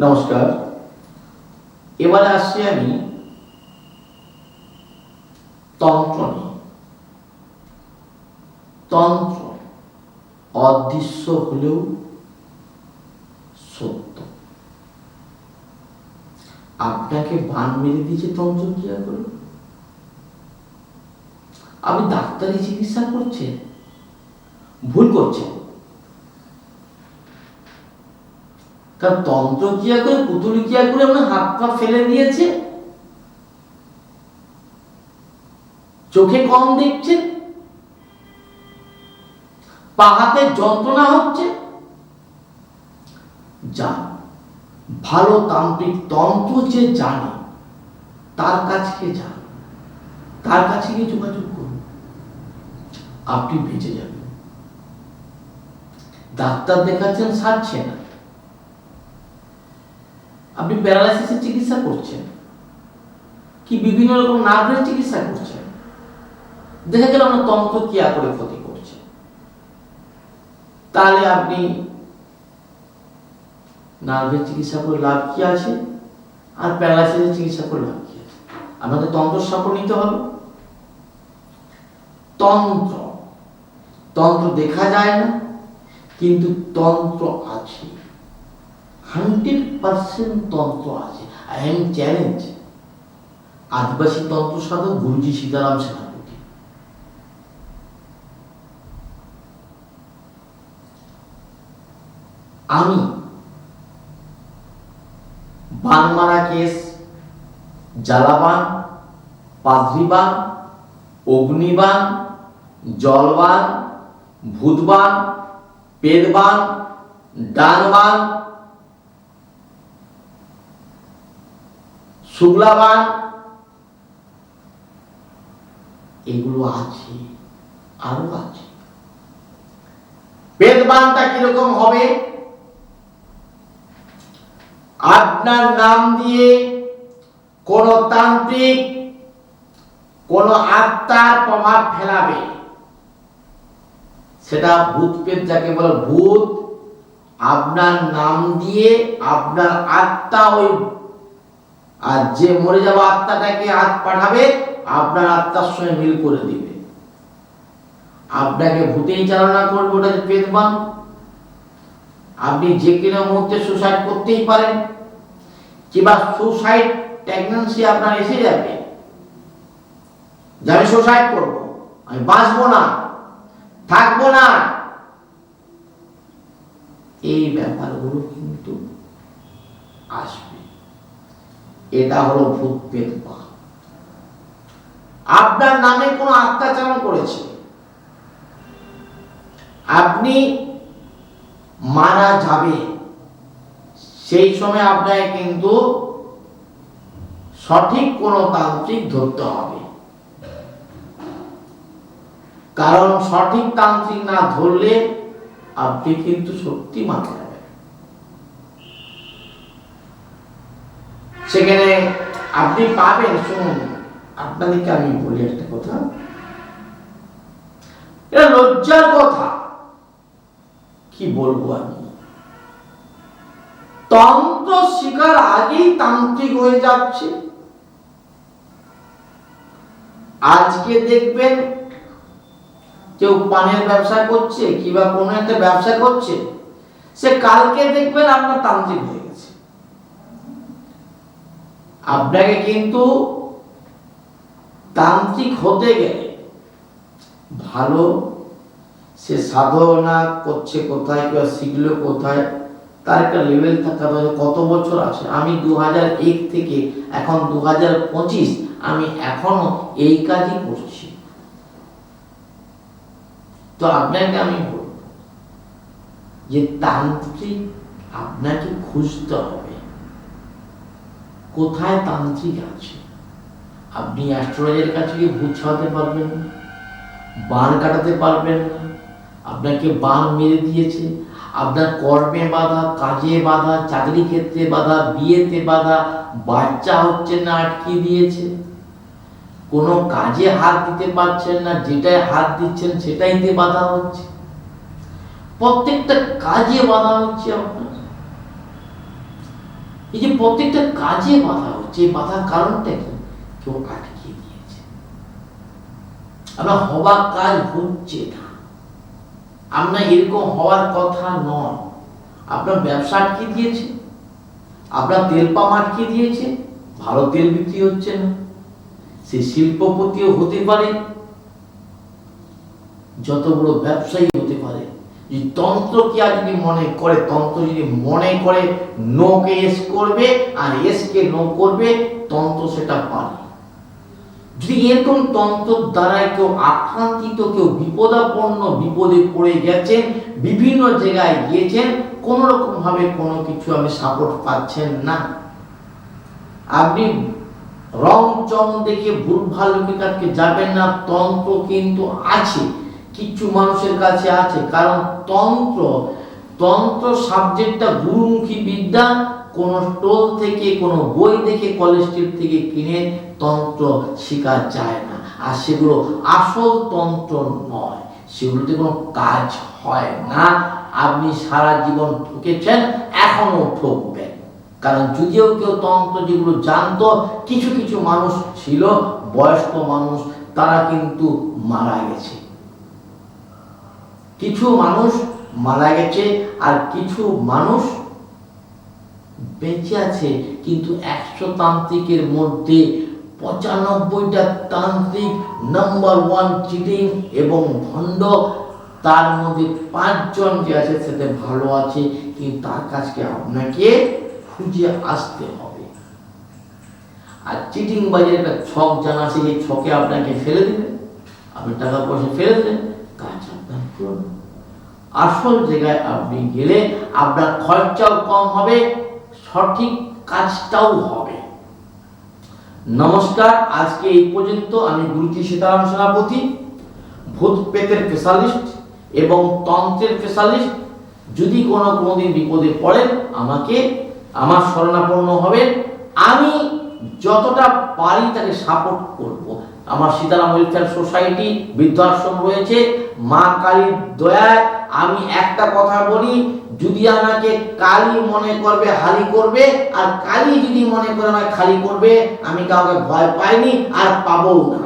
নমস্কার। এবারে আসছি আমি তন্ত্র নিয়ে। তন্ত্র অদৃশ্য হলেও সত্য। আপনাকে বান মেরে দিয়েছে তন্ত্র ক্রিয়া করে, আপনি ডাক্তারি চিকিৎসা করছেন, ভুল করছেন। কারণ তন্ত্র ক্রিয়া করে, পুতুল ক্রিয়া করে আপনার হাত পা ফেলে দিয়েছে, চোখে কম দেখছেন, পা হাতে যন্ত্রণা হচ্ছে। যান, ভালো তান্ত্রিক তন্ত্র যে জানে তার কাছে যান, তার কাছে গিয়ে যোগাযোগ করুন, আপনি বেঁচে যাবেন। ডাক্তার দেখাচ্ছেন, সারছে না, আপনি প্যারালাইসিসের চিকিৎসা করছেন, কি বিভিন্ন রকম নার্ভের চিকিৎসা করছেন, দেখা গেল আপনার তন্ত্র ক্রিয়া করে ক্ষতি করছে। তাহলে আপনি নার্ভের চিকিৎসা করে লাভ কি আছে, আর প্যারালাইসিসের চিকিৎসা করে লাভ কি আছে? আপনাকে তন্ত্র সাপোর্ট নিতে হবে। তন্ত্র তন্ত্র দেখা যায় না, কিন্তু তন্ত্র আছে, 100% তন্ত্র আছে। আই এম চ্যালেঞ্জ আদিবাসী তন্ত্র সাধক গুরুজি সীতারাম সেনাপতি। আমি বানমারা কেস, জ্বালাবান, পাদ্রিবান, অগ্নিবান, জলবান, ভূতবান, পেদবান, ডানবান, শুক্লাবান, এগুলো আছে, আরো আছে। পেদবানটা কিরকম হবে? আপনার নাম দিয়ে কোন তান্ত্রিক কোন আত্মার প্রভাব ফেলাবে, সেটা ভূত পেদ যাকে বলে, ভূত আপনার নাম দিয়ে আপনার আত্মা, ওই আর যে মরে যাওয়া আত্মাটাকে হাত পাঠাবে, আপনার আত্মার সঙ্গে মিল করে দিবে, আপনাকে ভূতেই চালনা করবে, ওটা পেদবান। আপনি যে কোনো মুহূর্তে সুসাইড করতেই পারেন, কিংবা সুসাইড টেন্ডেন্সি আপনার এসে যাবে যে আমি সুসাইড করব, আমি বাঁচবো না, থাকবো না। এই ব্যাপারগুলো কিন্তু আসবে। এটা হলো ভূত পেদ। আপনার নামে কোনো অত্যাচার করেছে, আপনি মারা যাবে, সেই সময় আপনাকে কিন্তু সঠিক কোনো তান্ত্রিক ধরতে হবে। কারণ সঠিক তান্ত্রিক না ধরলে আপনি কিন্তু সত্যি মারা যাবেন। সেখানে আপনি পাবেন, শুনুন আপনাদেরকে আমি বলি একটা কথা, এটা লজ্জার কথা, কি বলবো আমি, তন্ত্র শিকার আগেই তান্ত্রিক হয়ে যাচ্ছে। আজকে দেখবেন কেউ পানের ব্যবসা করছে, কিংবা কোনো একটা ব্যবসা করছে, সে কালকে দেখবেন আপনার তান্ত্রিক হয়ে গেছে। আপনাকে কিন্তু তান্ত্রিক হতে গেলে ভালো সে সাধনা করছে কোথায়, কিংবা শিখলো কোথায়, তার একটা লেভেল থাকা দরকার। কত বছর আছে, আমি 2001 থেকে এখন 2025, আমি এখনো এই কাজই করছি। তো আপনাকে আমি বলব যে তান্ত্রিক আপনাকে খুঁজতে হবে, কোথায় তান্ত্রিক আছে। আপনি অ্যাস্ট্রোলজারের কাছে গিয়ে ভূত ছাড়াতে পারবেন না, বান কাটাতে পারবেন না, আপনাকে বান মেরে দিয়েছে, আপনার কর্মে বাধা, কাজে বাধা, চাকরি ক্ষেত্রে বাধা, বিয়েতে বাধা, বাচ্চা হচ্ছে না, আটকে দিয়েছে, কোনো কাজে হাত দিতে পারছেন না, যেটায় হাত দিচ্ছেন সেটাইতে বাধা হচ্ছে, প্রত্যেকটা কাজে বাধা হচ্ছে আপনার। এই যে প্রত্যেকটা কাজে বাধা হচ্ছে, এই বাধার কারণটা কি? কেউ আটকে দিয়েছে। আপনার হবার কাজ হচ্ছে না, আপনার এরকম হওয়ার কথা নয়। আপনার ব্যবসা আটকে দিয়েছে, আপনার তেল পাম্প আটকে দিয়েছে, ভালো তেল বিক্রি হচ্ছে না। সে শিল্পপতিও হতে পারে, যত বড় ব্যবসায়ী হতে পারে। যদি তন্ত্রকে আর যদি মনে করে, তন্ত্র যদি মনে করে নো কে এস করবে আর এস কে নো করবে, তন্ত্র সেটা পারে। যদি এরকম তন্ত্র দ্বারা কেউ আক্রান্তিত, কেউ বিপদাপন্ন, বিপদে পড়ে গেছেন, বিভিন্ন জায়গায় গিয়েছেন, কোন রকম ভাবে কোনো কিছু আপনি সাপোর্ট পাচ্ছেন না, আপনি রং চং দেখে ভুলভাল লোকের যাবেন না। তন্ত্র কিন্তু আছে, কিছু মানুষের কাছে আছে, কারণ তন্ত্র সাবজেক্টটা গুরুমুখী বিদ্যা। কোন টোল থেকে, কোন বই দেখে, কলেজ স্ট্রিট থেকে কিনে তন্ত্র শেখা যায় না। আর সেগুলো আসল তন্ত্র নয়, সেগুলোতে কোনো কাজ হয় না। আপনি সারা জীবন ঠকেছেন, এখনো ঠকবেন। কারণ যদিও কেউ তন্ত্র যেগুলো জানতো, কিছু কিছু মানুষ ছিল, বয়স্ক মানুষ, তারা কিন্তু মারা গেছে। কিছু মানুষ মারা গেছে আর কিছু মানুষ বেঁচে আছে। কিন্তু 100 তান্ত্রিকের মধ্যে 95টা তান্ত্রিক নাম্বার 1 চিটিং এবং ভণ্ড। তার মধ্যে 5 জন যে আছে সেটা ভালো আছে, কিন্তু তার কাছে আপনাকে খুঁজে আসতে হবে। আর চিটিং বাজে একটা ছক জানা আছে, এই ছকে আপনাকে ফেলে দিবে, আপনি টাকা পয়সা ফেলে দেবেন, কাজ আপনার পুরো। আসল জায়গায় আপনি গেলে আপনার খরচাও কম হবে, সঠিক কাজটাও হবে। নমস্কার, আজকে এই পর্যন্ত। আমি গুরুজি সীতারাম সেনাপতি, ভূত প্রেতের স্পেশালিস্ট এবং তন্ত্রের স্পেশালিস্ট। যদি কোনোদিন বিপদে পড়েন, আমার শরণাপন্ন হবেন। আমি যতটা পারি তাকে সাপোর্ট করব। আমার সীতারাম ওয়েলফেয়ার সোসাইটি, বৃদ্ধাশ্রম রয়েছে। মা কালীর দয়ায় আমি একটা কথা বলি, যদি আমাকে কালী মনে করবে হালি করবে, আর কালী যদি মনে করে আমাকে খালি করবে, আমি কাউকে ভয় পাইনি আর পাবও না।